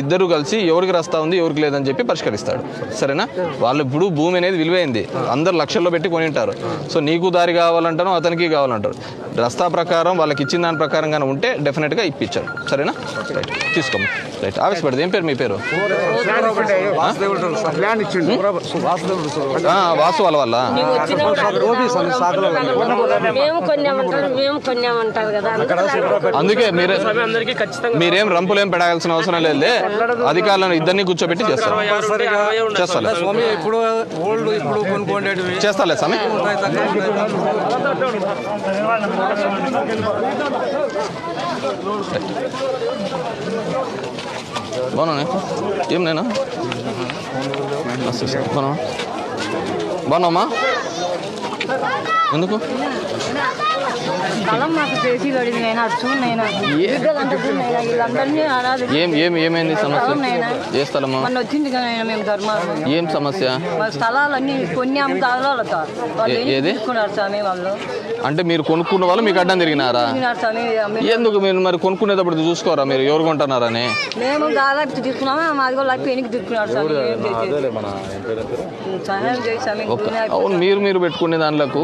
ఇద్దరు కలిసి ఎవరికి రస్తా ఉంది ఎవరికి లేదని చెప్పి పరిష్కరిస్తాడు సరేనా? వాళ్ళు ఇప్పుడు భూమి అనేది విలువైంది, అందరు లక్షల్లో పెట్టి కొని ఉంటారు. సో నీకు దారి కావాలంటారు, అతనికి కావాలంటారు. రస్తా ప్రకారం వాళ్ళకి ఇచ్చిన దాని ప్రకారంగానే ఉంటే డెఫినెట్గా ఇప్పించారు సరేనా? రైట్ తీసుకోమ్మా. రైట్ ఆవేశపడదు. ఏం పేరు మీ పేరు? వాసు వాళ్ళ వల్ల అందుకే మీరేం రంపులేం పెడాల్సిన అవసరం లేదు. అధికారులను ఇద్దరిని కూర్చోబెట్టి చేస్తాలే స్వామి. బాగున్నా ఏం నేనా బాగున్నామ్మా? ఎందుకు స్థలం మాకు చేసి పడింది నేను చూడైనా వీళ్ళందరినీ అనాథ ఏమైంది సమస్య? ఏ స్థలము? మొన్న వచ్చింది కదా మేము ధర్మాలు ఏం సమస్య? మా స్థలాలన్నీ కొన్ని అమ్ముతారు ఏది స్వామి వాళ్ళు. అంటే మీరు కొనుక్కున్న వాళ్ళు మీకు అడ్డం తిరిగినారా? స్వామి ఎందుకు మీరు మరి కొనుక్కునేటప్పుడు చూసుకోరా మీరు ఎవరు కొంటున్నారని? మేము దాదాపు తీసుకున్నాము మాది కూడా లైఫ్ ఎనికి తీసుకున్నారు స్వామి. సహాయం చేయి స్వామి. అవును, మీరు పెట్టుకునే దాంట్లకు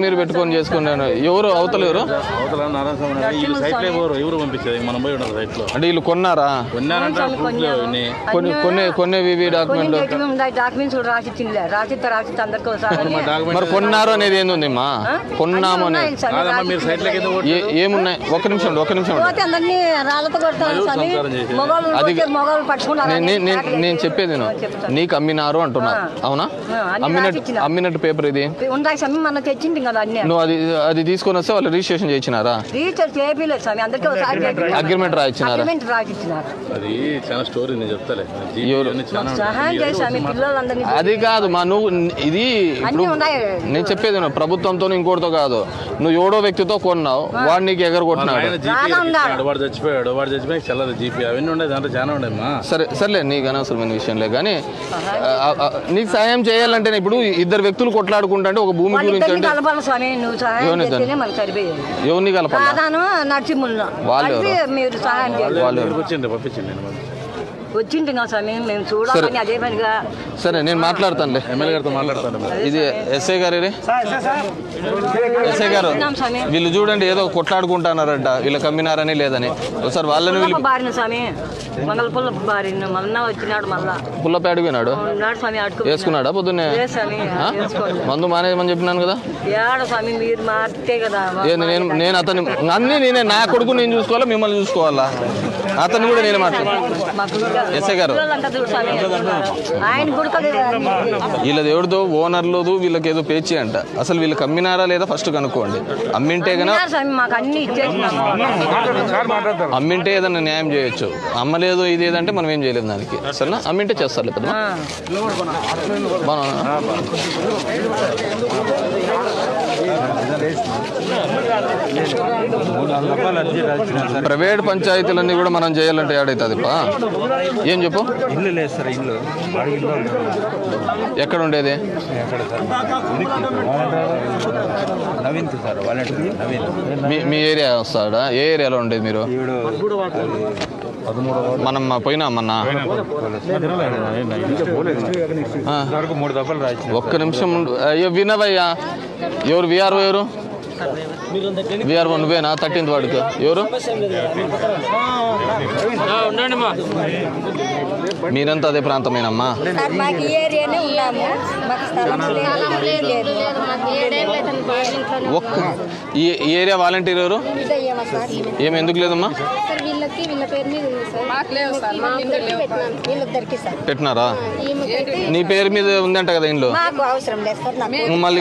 మీరు పెట్టుకొని చేసుకున్నాను. ఎవరు అవతల ఎవరు ఎవరు పంపించేది మనం పోయి ఉండాలి సైట్ లో. అంటే వీళ్ళు కొన్నారా? కొన్ని డాక్యుమెంట్లు డాక్యుమెంట్స్ కూడా రాసిచ్చింది రాసిస్తే అందరికీ మరి కొన్నారు అనేది ఏంది మా కొన్నాము అనేది మీరు సైట్ లోకి ఏమున్నాయి? ఒక్క నిమిషం అందరినీ రాళ్ళతో కొడతారు స్వామి. మొగలు పట్టుకున్నారు. నేను చెప్పేది నీకు అమ్మినారు అంటున్నారు, అవునా? అమ్మినట్టు పేపర్ ఇది ఉన్నాయి స్వామి. మన తెచ్చింది కదా అన్ని. నువ్వు అది తీసుకొని వస్తే వాళ్ళు రిజిస్ట్రేషన్ చేయించినారా? రిజిస్టర్ చేయలేదు స్వామి. అందరికీ అగ్రిమెంట్ రాయించినారా? అది చాలా స్టోరీ నేను చెప్తాలే. సహాయం చేయి స్వామి పిల్లలందరినీ. అది కాదు మా నువ్వు ఇది ఇప్పుడు నేను చెప్పేది ప్రభుత్వంతో ఇంకోటితో కాదు. నువ్వు ఎవడో వ్యక్తితో కొన్నావు, వాడు నీకు ఎగరగొట్టినాడు. వాడు చచ్చిపోయి చల్లదు జీపీ అవన్నీ ఉండేది దాంట్లో చాలా ఉండేమ్మా. సర్లే నీకు అనవసరమైన విషయంలే కానీ నీకు సాయం చేయాలంటే ఇప్పుడు ఇద్దరు వ్యక్తులు కొట్లాడుకుంటే ఒక భూమి గురించి అంటే ఎవరిని కలపాలి? వాళ్ళు వచ్చింది కదా స్వామి. మేము చూడాలని అదే పనిగా. సరే నేను మాట్లాడతానులే, ఎమ్మెల్యే గారితో మాట్లాడతాను. ఇది ఎస్ఐ గారు వీళ్ళు చూడండి ఏదో కొట్లాడుకుంటున్నారంట, వీళ్ళు కమ్మినారని లేదని. ఒకసారి వాళ్ళని బారిన స్వామి మంగళపుల్ల బారిన మళ్ళా వచ్చినాడు. మళ్ళా పుల్లపేట పోయినాడు వేసుకున్నాడా పొద్దున్నే? మందు మానేమని చెప్పినాను కదా. ఏడ స్వామి మీరు మారితే కదా. నేను అతని నేనే నా కొడుకు నేను చూసుకోవాలా, మిమ్మల్ని చూసుకోవాలా? అతను కూడా నేనే మాట్లాడు. ఎస్ఐ గారు వీళ్ళది ఎవరిదో ఓనర్లోదు, వీళ్ళకి ఏదో పేచి అంట. అసలు వీళ్ళకి అమ్మినారా లేదా ఫస్ట్ కనుక్కోండి. అమ్మింటే అమ్మింటే ఏదన్నా న్యాయం చేయొచ్చు. అమ్మలేదు ఇది ఏదంటే మనం ఏం చేయలేదు దానికి. సరేనా? అమ్మింటే చేస్తారు పెద్ద ప్రైవేట్ పంచాయతీలన్నీ కూడా మనం చేయాలంటే ఏడైతుంది ఏం చెప్పు? ఇల్లు లేదు సార్. ఇల్లు ఎక్కడ ఉండేది? నవీన్ సార్. మీ ఏరియా వస్తాడా? ఏ ఏరియాలో ఉండేది మీరు? మనం పోయినామన్నా. ఒక్క నిమిషం అయ్యో వినవయ్యా. ఎవరు విఆర్ఓ? ఎవరు విఆర్ఓ? నువ్వేనా 13th వార్డుకు? ఎవరు మీరంతా అదే ప్రాంతమేనమ్మా? ఒక్క ఈ ఏరియా వాలంటీర్ ఎవరు? ఏమి ఎందుకు లేదమ్మా? పెట్టినారా? నీ పేరు మీద ఉందంట కదా ఇంట్లో. మళ్ళీ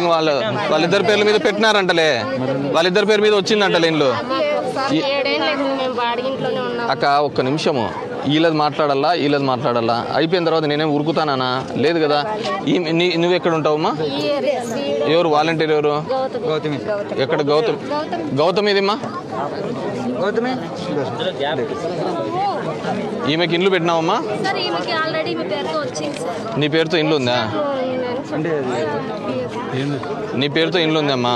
వాళ్ళిద్దరి పేర్ల మీద పెట్టినారంటలే. వాళ్ళిద్దరి పేరు మీద వచ్చిందంటలే ఇంట్లో. అక్క ఒక్క నిమిషము. వీళ్ళది మాట్లాడాలా అయిపోయిన తర్వాత నేనేం ఉరుకుతానా? లేదు కదా. నువ్వు ఎక్కడ ఉంటావమ్మా? ఎవరు వాలంటీర్ ఎవరు? ఎక్కడ? గౌతమ్ ఇదిమ్మా. ఈమెకి ఇండ్లు పెట్టినావమ్మా? నీ పేరుతో ఇండ్లు ఉందా? నీ పేరుతో ఇండ్లు ఉందమ్మా?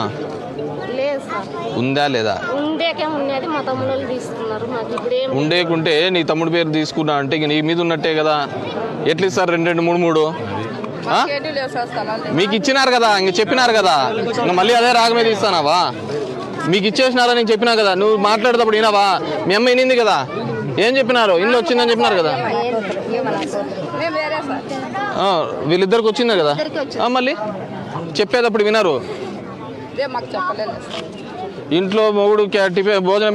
ఉందా లేదా? ఉండేకుంటే నీ తమ్ముడు పేరు తీసుకున్నా అంటే నీ మీద ఉన్నట్టే కదా. ఎట్లా ఇస్తారు? 2 3 మీకు ఇచ్చినారు కదా, ఇంక చెప్పినారు కదా. ఇంకా మళ్ళీ అదే రాగ మీద ఇస్తానావా? మీకు ఇచ్చేసినారా నేను చెప్పినా కదా. నువ్వు మాట్లాడేటప్పుడు వినావా? మీ అమ్మ వినింది కదా. ఏం చెప్పినారు? ఇల్లు వచ్చిందని చెప్పినారు కదా. వీళ్ళిద్దరికి వచ్చింది కదా. మళ్ళీ చెప్పేటప్పుడు వినరు. ఇంట్లో మొగుడు భోజనం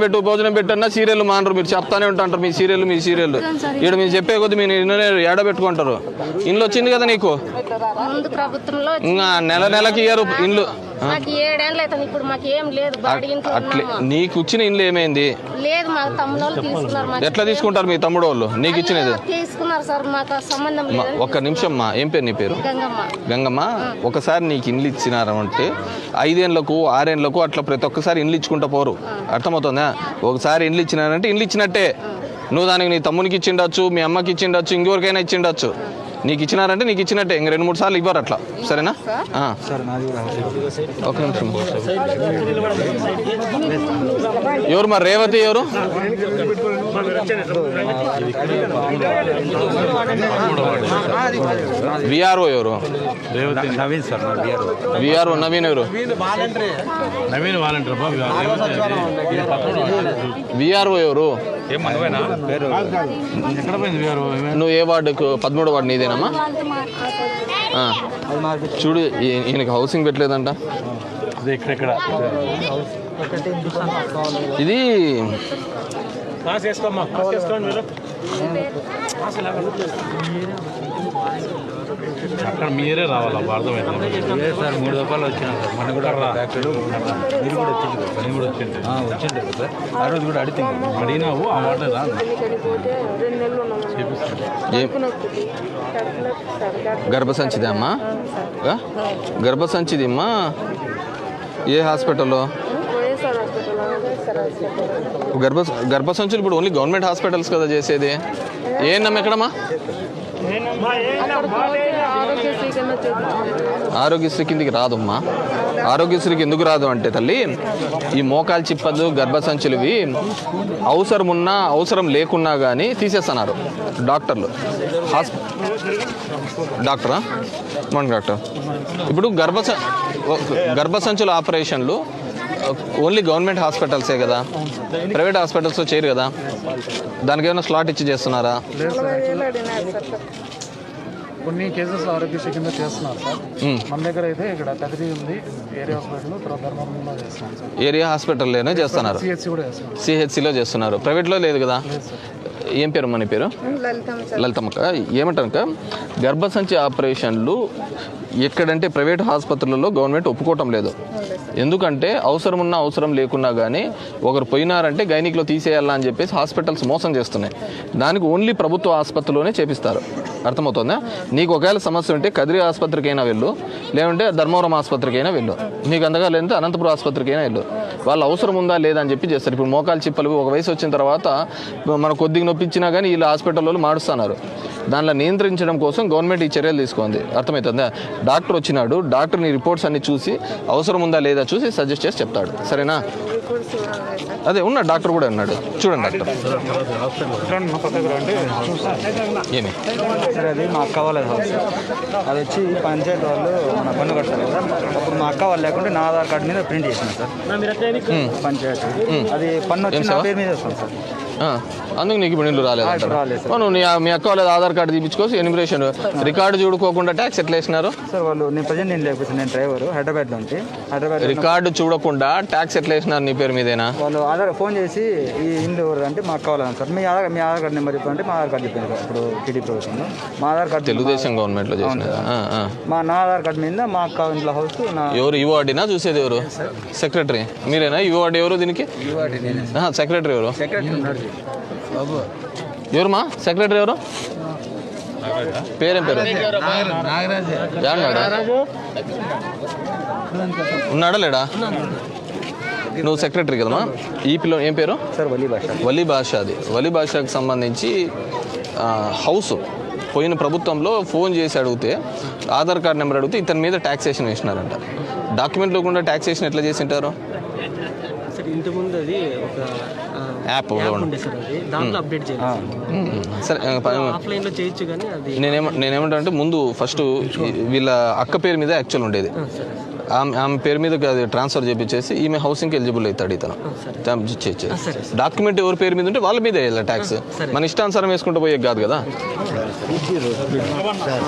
పెట్టు అన్నా సీరియల్ మానరు. మీరు చెప్తానే ఉంటారు మీ సీరియల్ ఇక్కడ మీరు చెప్పే కొద్ది మీరు ఏడ పెట్టుకుంటారు. ఇండ్లు వచ్చింది కదా నీకు. ఇంకా నెలకి ఇయ్యరు ఇండ్లు. మాకు 7 ఏళ్ళు అవుతుంది ఇప్పుడు మాకు ఏం లేదు బాడీ ఇంట్లో అట్లే నీకు ఇచ్చిన ఇండ్లు ఏమైంది? లేదు మాకు తమ్ముళ్ళు తీసుకున్నారు. మాకు ఎట్లా తీసుకుంటారు మీ తమ్ముడు వాళ్ళు? నీకు ఇచ్చినది తీసుకున్నారు సార్, మాకు సంబంధం లేదు. ఒక్క నిమిషం మా, ఏం పేరు నీ పేరు? గంగమ్మ. గంగమ్మ, ఒకసారి నీకు ఇండ్లు ఇచ్చినారంటే 5 ఏళ్ళకు 6 ఏళ్ళకు అట్లా ప్రతి ఒక్కసారి ఇండ్లు ఇచ్చుకుంటా పోరు. అర్థమవుతుందా? ఒకసారి ఇండ్లు ఇచ్చినారంటే ఇండ్లు ఇచ్చినట్టే. నువ్వు దానికి నీ తమ్మునికి ఇచ్చిండొచ్చు, మీ అమ్మకి ఇచ్చిండొచ్చు, ఇంకెవరికైనా ఇచ్చిండొచ్చు. నీకు ఇచ్చినారంటే నీకు ఇచ్చినట్టే. ఇంక 2-3 సార్లు ఇవ్వరు అట్లా. సరేనా? ఒక నిమిషం. ఎవరు మరి రేవతి ఎవరు? విఆర్ఓ ఎవరు? నవీన్ సార్. విఆర్ఓ నవీన్ ఎవరు? నవీన్ వాలంటీర్. విఆర్ఓ ఎవరు? ఎక్కడ పోయింది వీఆర్ఓ? నువ్వు ఏ వార్డుకు? 13వ వార్డు నీదేనమ్మా? చూడు, ఈయనకి హౌసింగ్ పెట్టలేదంట. ఇక్కడ ఇది అక్కడ మీరే రావాలా? అర్థమైంది సార్. 3 రూపాయలు వచ్చినారు సార్. మన కూడా మీరు కూడా వచ్చింది సార్. ఆ రోజు కూడా అడిగినావు. ఆ వాటర్ రా గర్భసంచిది అమ్మా? గర్భసంచిది అమ్మా? ఏ హాస్పిటల్లో? గర్భసంచులు ఇప్పుడు ఓన్లీ గవర్నమెంట్ హాస్పిటల్స్ కదా చేసేది. ఏందమ్మా ఎక్కడమ్మా? ఆరోగ్యశ్రీ కిందికి రాదమ్మా. ఆరోగ్యశ్రీకి ఎందుకు రాదు అంటే తల్లి, ఈ మోకాలు చిప్పలు గర్భసంచులువి అవసరం ఉన్నా అవసరం లేకున్నా కానీ తీసేస్తున్నారు డాక్టర్లు. డాక్టరా? మన డాక్టర్ ఇప్పుడు గర్భసంచుల ఆపరేషన్లు ఓన్లీ గవర్నమెంట్ హాస్పిటల్సే కదా, ప్రైవేట్ హాస్పిటల్స్లో చేయరు కదా. దానికి ఏమైనా స్లాట్ ఇచ్చి చేస్తున్నారా? కొన్ని కేసెస్ ఆరోగ్యశ్రీ కింద చేస్తున్నారు సార్. మన దగ్గర అయితే ఇక్కడ కదిరి ఉంది ఏరియా హాస్పిటల్, తర్వాత ధర్మవరంలో చేస్తున్నాం సార్. ఏరియా హాస్పిటల్లోనే చేస్తున్నారు, సిహెచ్సి కూడా చేస్తున్నారు. సిహెచ్సిలో చేస్తున్నారు, ప్రైవేట్లో లేదు కదా. ఏం పేరు మన పేరు? లలితమ్మక్క. ఏమంటారు, గర్భసంచి ఆపరేషన్లు ఎక్కడంటే ప్రైవేట్ ఆసుపత్రులలో గవర్నమెంట్ ఒప్పుకోవటం లేదు. ఎందుకంటే అవసరం ఉన్నా అవసరం లేకున్నా కానీ ఒకరు పోయినారంటే గైనిక్లో తీసేయాలా అని చెప్పేసి హాస్పిటల్స్ మోసం చేస్తున్నాయి. దానికి ఓన్లీ ప్రభుత్వ ఆసుపత్రిలోనే చేపిస్తారు. అర్థమవుతుందా? నీకు ఒకవేళ సమస్య ఉంటే కదిరి ఆసుపత్రికైనా వెళ్ళు, లేదంటే ధర్మవరం ఆసుపత్రికైనా వెళ్ళు, నీకు అంతగా లేదంటే అనంతపురం ఆసుపత్రికైనా వెళ్ళు. వాళ్ళు అవసరం ఉందా లేదా అని చెప్పి చేస్తారు. ఇప్పుడు మోకాలు చిప్పలు ఒక వయసు వచ్చిన తర్వాత మన కొద్దిగా నొప్పించినా కానీ వీళ్ళు హాస్పిటల్లో మారుస్తున్నారు. దానిలో నియంత్రించడం కోసం గవర్నమెంట్ ఈ చర్యలు తీసుకుంది. అర్థమవుతుందా? డాక్టర్ వచ్చినాడు, డాక్టర్ నీ రిపోర్ట్స్ అన్ని చూసి అవసరం ఉందా లేదా చూసి సజెస్ట్ చేసి చెప్తాడు. సరేనా? అదే ఉన్నాడు, డాక్టర్ కూడా ఉన్నాడు. చూడండి డాక్టర్. ఏమి సార్, అది మా అక్క వాళ్ళ హౌస్. అది వచ్చి పంచాయతీ వాళ్ళు మన పన్ను కట్టాలి కదా. అప్పుడు మా అక్క వాళ్ళు లేకుంటే నా ఆధార్ కార్డు మీద ప్రింట్ చేసింది సార్ పంచాయతీ. అది పన్ను వచ్చి నా పేరు మీద వస్తుంది సార్. అందుకు నీకు ఇప్పుడు నీళ్ళు రాలేదు. నువ్వు మీ అక్క వాళ్ళ ఆధార్ కార్డు తీపించుకోసి ఎన్యూమరేషన్ రికార్డు చూడుకోకుండా ట్యాక్స్ ఎట్లా వేసినారు సార్? వాళ్ళు నేను ప్రజెంట్ నేను లేకపోతే నేను డ్రైవర్ హైదరాబాద్ నుంచి. రికార్డు చూడకుండా ట్యాక్స్ ఎట్లా వేసినారు నీ పేరు మీదేనా? వాళ్ళు ఆధార్ ఫోన్ చేసి ఈ ఇల్లు ఎవరు అంటే మా అక్క వాళ్ళని సార్. మీ ఆధార్ కార్డు నెంబర్ చెప్పారంటే మా ఆధార్ కార్డు చెప్పాను సార్. ఇప్పుడు టీడీ ప్రభుత్వంలో మా ఆధార్ కార్డు తెలుగుదేశం గవర్నమెంట్లో చేసినారు. నా ఆధార్ కార్డు మీద మా అక్క ఇంట్లో హౌస్. ఎవరు యువాడినా చూసేది? ఎవరు సెక్రటరీ? మీరేనా యువాడి? ఎవరు దీనికి సెక్రటరీ? ఎవరు ఎవరుమా సెక్రటరీ? ఎవరు పేరేం పేరు? ఉన్నాడా లేడా? నువ్వు సెక్రటరీ కదమ్మా. ఈ పిల్ల ఏం పేరు? సార్ వలీ భాష. వలీ భాష. అది వలీ భాషకు సంబంధించి హౌస్ పోయిన ప్రభుత్వంలో ఫోన్ చేసి అడిగితే ఆధార్ కార్డ్ నెంబర్ అడిగితే ఇతని మీద ట్యాక్సేషన్ వేసినారంట. డాక్యుమెంట్ లేకుండా ట్యాక్సేషన్ ఎట్లా చేసి ఉంటారు? ఇంతకుముందు అది ఒక యాప్ ఉండే సార్, అది దాంట్లో అప్డేట్ చేయాలి. సరే, ఆఫ్లైన్లో చేయొచ్చు కానీ అది నేనేమంటా అంటే ముందు ఫస్ట్ వీళ్ళ అక్క పేరు మీద యాక్చువల్ ఉండేది. ఆమె పేరు మీద ట్రాన్స్ఫర్ చేయించేసి ఈమె హౌసింగ్కి ఎలిజిబుల్ అవుతాడు ఇతను. డాక్యుమెంట్ ఎవరి పేరు మీద ఉంటే వాళ్ళ మీద వేయాలి ట్యాక్స్. మన ఇష్టానుసారం వేసుకుంటూ పోయే కాదు కదా.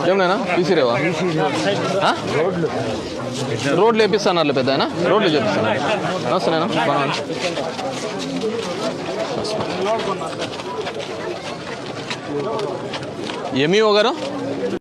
ఏమన్నా తీసిరేవా? రోడ్లు వేపిస్తాను పెద్ద ఆయన, రోడ్లు చేపిస్తాను. నమస్తేనా? ఎంఈఓ గారు